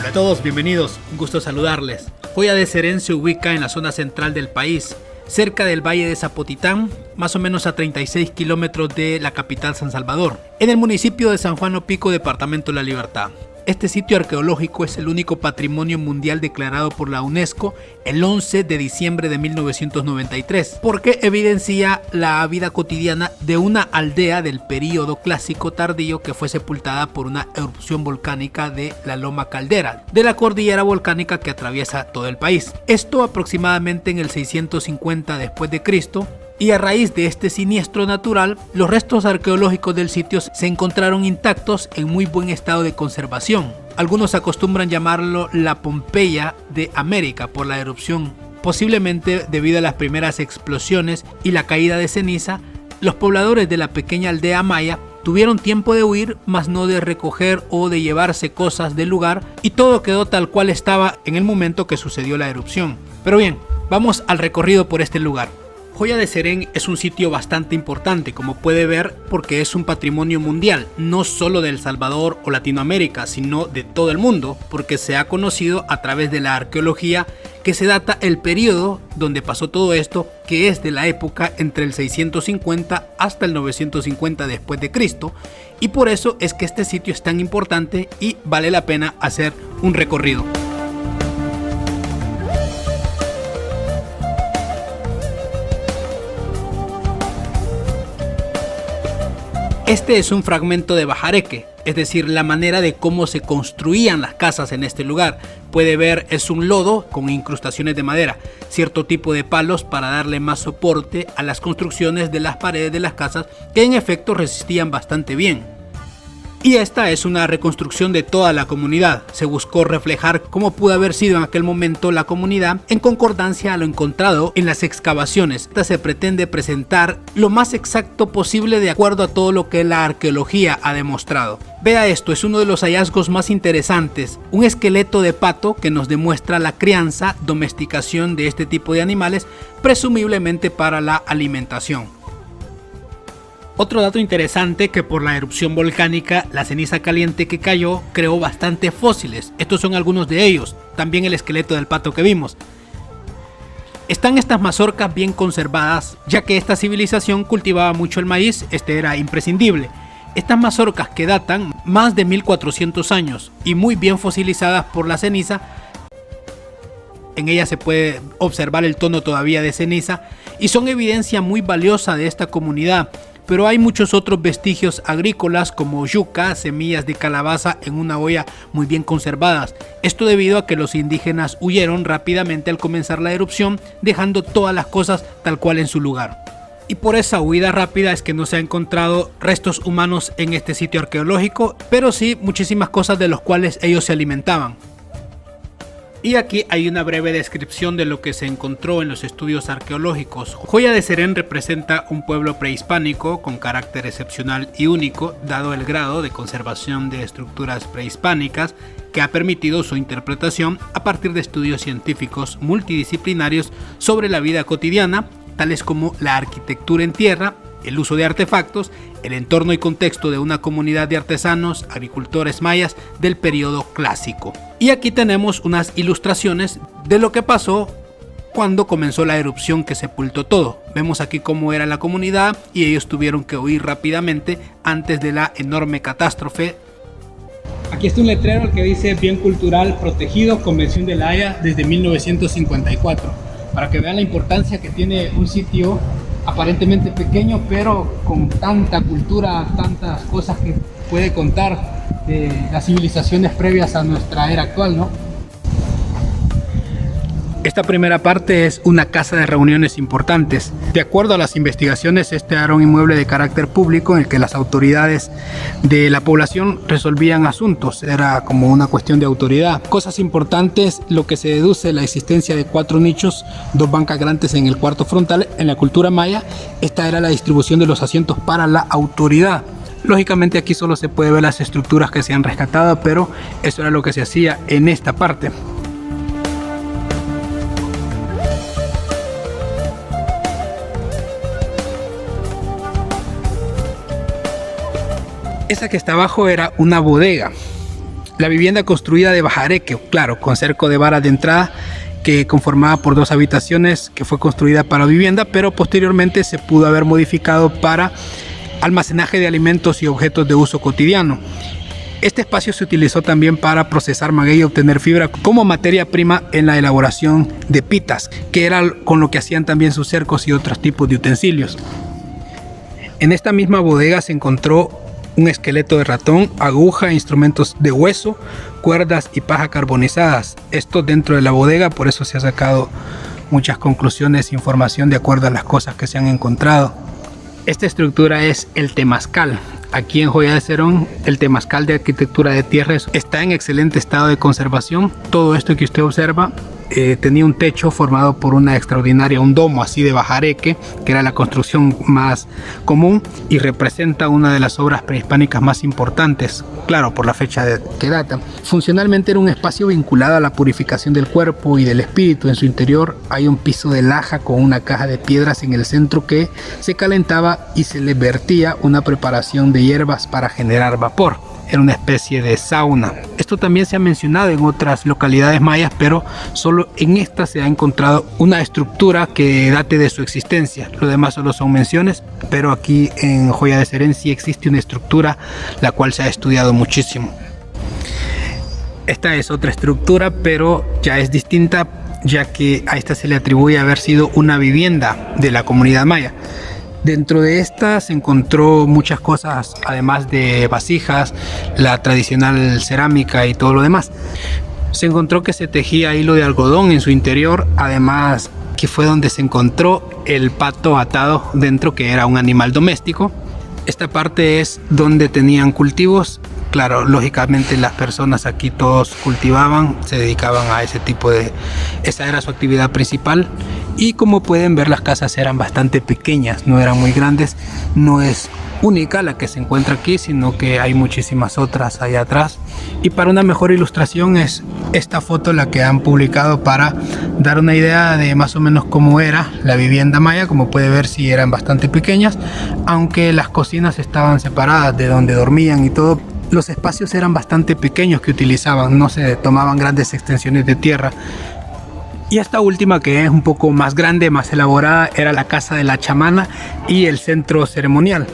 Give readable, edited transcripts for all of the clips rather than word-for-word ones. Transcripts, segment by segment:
Hola a todos, bienvenidos, un gusto saludarles. Joya de Serén se ubica en la zona central del país, cerca del Valle de Zapotitán, más o menos a 36 kilómetros de la capital San Salvador, en el municipio de San Juan Opico, departamento de La Libertad. Este sitio arqueológico es el único patrimonio mundial declarado por la UNESCO el 11 de diciembre de 1993, porque evidencia la vida cotidiana de una aldea del período clásico tardío que fue sepultada por una erupción volcánica de la Loma Caldera, de la cordillera volcánica que atraviesa todo el país. Esto aproximadamente en el 650 después de Cristo. Y a raíz de este siniestro natural, los restos arqueológicos del sitio se encontraron intactos en muy buen estado de conservación. Algunos acostumbran llamarlo la Pompeya de América por la erupción. Posiblemente debido a las primeras explosiones y la caída de ceniza, los pobladores de la pequeña aldea maya tuvieron tiempo de huir, mas no de recoger o de llevarse cosas del lugar, y todo quedó tal cual estaba en el momento que sucedió la erupción. Pero bien, vamos al recorrido por este lugar. Joya de Serén es un sitio bastante importante, como puede ver, porque es un patrimonio mundial, no solo de El Salvador o Latinoamérica, sino de todo el mundo, porque se ha conocido a través de la arqueología que se data el periodo donde pasó todo esto, que es de la época entre el 650 hasta el 950 después de Cristo, y por eso es que este sitio es tan importante y vale la pena hacer un recorrido. Este es un fragmento de bajareque, es decir, la manera de cómo se construían las casas en este lugar. Puede ver, es un lodo con incrustaciones de madera, cierto tipo de palos para darle más soporte a las construcciones de las paredes de las casas, que en efecto resistían bastante bien. Y esta es una reconstrucción de toda la comunidad. Se buscó reflejar cómo pudo haber sido en aquel momento la comunidad en concordancia a lo encontrado en las excavaciones. Esta se pretende presentar lo más exacto posible de acuerdo a todo lo que la arqueología ha demostrado. Vea esto, es uno de los hallazgos más interesantes. Un esqueleto de pato que nos demuestra la crianza, domesticación de este tipo de animales, presumiblemente para la alimentación. Otro dato interesante, que por la erupción volcánica, la ceniza caliente que cayó creó bastantes fósiles. Estos son algunos de ellos, también el esqueleto del pato que vimos. Están estas mazorcas bien conservadas, ya que esta civilización cultivaba mucho el maíz, este era imprescindible. Estas mazorcas, que datan más de 1400 años y muy bien fosilizadas por la ceniza, en ellas se puede observar el tono todavía de ceniza y son evidencia muy valiosa de esta comunidad. Pero hay muchos otros vestigios agrícolas como yuca, semillas de calabaza en una olla muy bien conservadas. Esto debido a que los indígenas huyeron rápidamente al comenzar la erupción, dejando todas las cosas tal cual en su lugar. Y por esa huida rápida es que no se han encontrado restos humanos en este sitio arqueológico, pero sí muchísimas cosas de las cuales ellos se alimentaban. Y aquí hay una breve descripción de lo que se encontró en los estudios arqueológicos. Joya de Serén representa un pueblo prehispánico con carácter excepcional y único, dado el grado de conservación de estructuras prehispánicas que ha permitido su interpretación a partir de estudios científicos multidisciplinarios sobre la vida cotidiana, tales como la arquitectura en tierra, el uso de artefactos, el entorno y contexto de una comunidad de artesanos, agricultores mayas del periodo clásico. Y aquí tenemos unas ilustraciones de lo que pasó cuando comenzó la erupción que sepultó todo. Vemos aquí cómo era la comunidad y ellos tuvieron que huir rápidamente antes de la enorme catástrofe. Aquí está un letrero que dice Bien Cultural Protegido, Convención de La Haya desde 1954, para que vean la importancia que tiene un sitio aparentemente pequeño, pero con tanta cultura, tantas cosas que puede contar de las civilizaciones previas a nuestra era actual, ¿no? Esta primera parte es una casa de reuniones importantes. De acuerdo a las investigaciones, este era un inmueble de carácter público en el que las autoridades de la población resolvían asuntos. Era como una cuestión de autoridad. Cosas importantes, lo que se deduce: la existencia de 4 nichos, 2 bancas grandes en el cuarto frontal. En la cultura maya, esta era la distribución de los asientos para la autoridad. Lógicamente aquí solo se puede ver las estructuras que se han rescatado, pero eso era lo que se hacía en esta parte. Esa que está abajo era una bodega. La vivienda construida de bajareque, claro, con cerco de varas de entrada, que conformaba por 2 habitaciones, que fue construida para vivienda, pero posteriormente se pudo haber modificado para almacenaje de alimentos y objetos de uso cotidiano. Este espacio se utilizó también para procesar maguey y obtener fibra como materia prima en la elaboración de pitas, que era con lo que hacían también sus cercos y otros tipos de utensilios. En esta misma bodega se encontró un esqueleto de ratón, aguja, instrumentos de hueso, cuerdas y paja carbonizadas. Esto dentro de la bodega, por eso se ha sacado muchas conclusiones e información de acuerdo a las cosas que se han encontrado. Esta estructura es el temazcal. Aquí en Joya de Cerón, el temazcal de arquitectura de tierra está en excelente estado de conservación. Todo esto que usted observa tenía un techo formado por un domo así de bajareque, que era la construcción más común y representa una de las obras prehispánicas más importantes, claro, por la fecha que data. Funcionalmente era un espacio vinculado a la purificación del cuerpo y del espíritu. En su interior hay un piso de laja con una caja de piedras en el centro que se calentaba y se le vertía una preparación de hierbas para generar vapor. Era una especie de sauna. Esto también se ha mencionado en otras localidades mayas, pero solo en esta se ha encontrado una estructura que date de su existencia. Lo demás solo son menciones, pero aquí en Joya de Cerén sí existe una estructura la cual se ha estudiado muchísimo. Esta es otra estructura, pero ya es distinta, ya que a esta se le atribuye haber sido una vivienda de la comunidad maya. Dentro de esta se encontró muchas cosas, además de vasijas, la tradicional cerámica y todo lo demás. Se encontró que se tejía hilo de algodón en su interior, además que fue donde se encontró el pato atado dentro, que era un animal doméstico. Esta parte es donde tenían cultivos. Claro, lógicamente las personas aquí todos cultivaban, se dedicaban a ese tipo de... Esa era su actividad principal. Y como pueden ver, las casas eran bastante pequeñas, no eran muy grandes. No es única la que se encuentra aquí, sino que hay muchísimas otras allá atrás. Y para una mejor ilustración es esta foto la que han publicado para dar una idea de más o menos cómo era la vivienda maya. Como puede ver, sí eran bastante pequeñas, aunque las cocinas estaban separadas de donde dormían y todo. Los espacios eran bastante pequeños que utilizaban, no se tomaban grandes extensiones de tierra. Y esta última, que es un poco más grande, más elaborada, era la casa de la chamana y el centro ceremonial.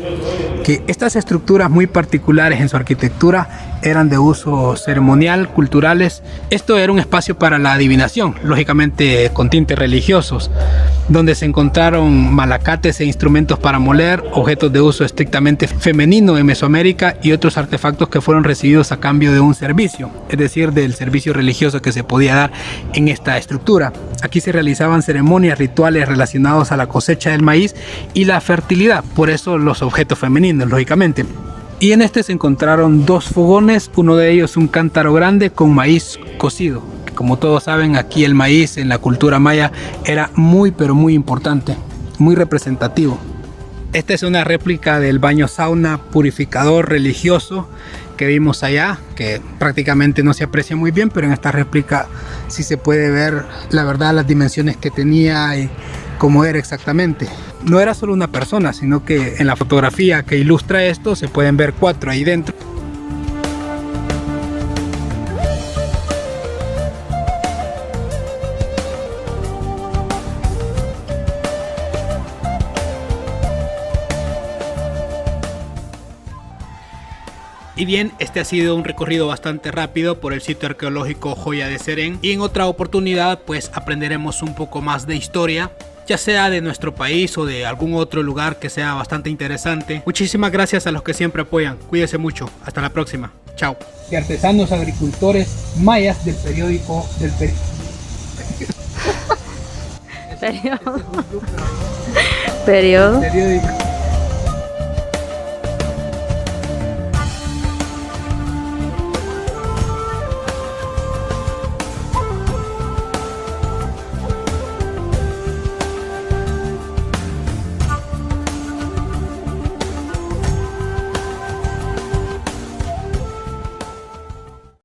Que estas estructuras muy particulares en su arquitectura eran de uso ceremonial, culturales. Esto era un espacio para la adivinación, lógicamente con tintes religiosos, donde se encontraron malacates e instrumentos para moler, objetos de uso estrictamente femenino en Mesoamérica y otros artefactos que fueron recibidos a cambio de un servicio, es decir, del servicio religioso que se podía dar en esta estructura. Aquí se realizaban ceremonias, rituales relacionados a la cosecha del maíz y la fertilidad, por eso los objetos femeninos, lógicamente. Y en este se encontraron 2 fogones, uno de ellos un cántaro grande con maíz cocido. Como todos saben, aquí el maíz en la cultura maya era muy pero muy importante, muy representativo. Esta es una réplica del baño sauna purificador religioso que vimos allá, que prácticamente no se aprecia muy bien, pero en esta réplica sí se puede ver la verdad las dimensiones que tenía y cómo era exactamente. No era solo una persona, sino que en la fotografía que ilustra esto se pueden ver 4 ahí dentro. Y bien, este ha sido un recorrido bastante rápido por el sitio arqueológico Joya de Cerén, y en otra oportunidad pues aprenderemos un poco más de historia, ya sea de nuestro país o de algún otro lugar que sea bastante interesante. Muchísimas gracias a los que siempre apoyan, cuídense mucho, hasta la próxima, chao. De artesanos agricultores mayas del periódico Periódico.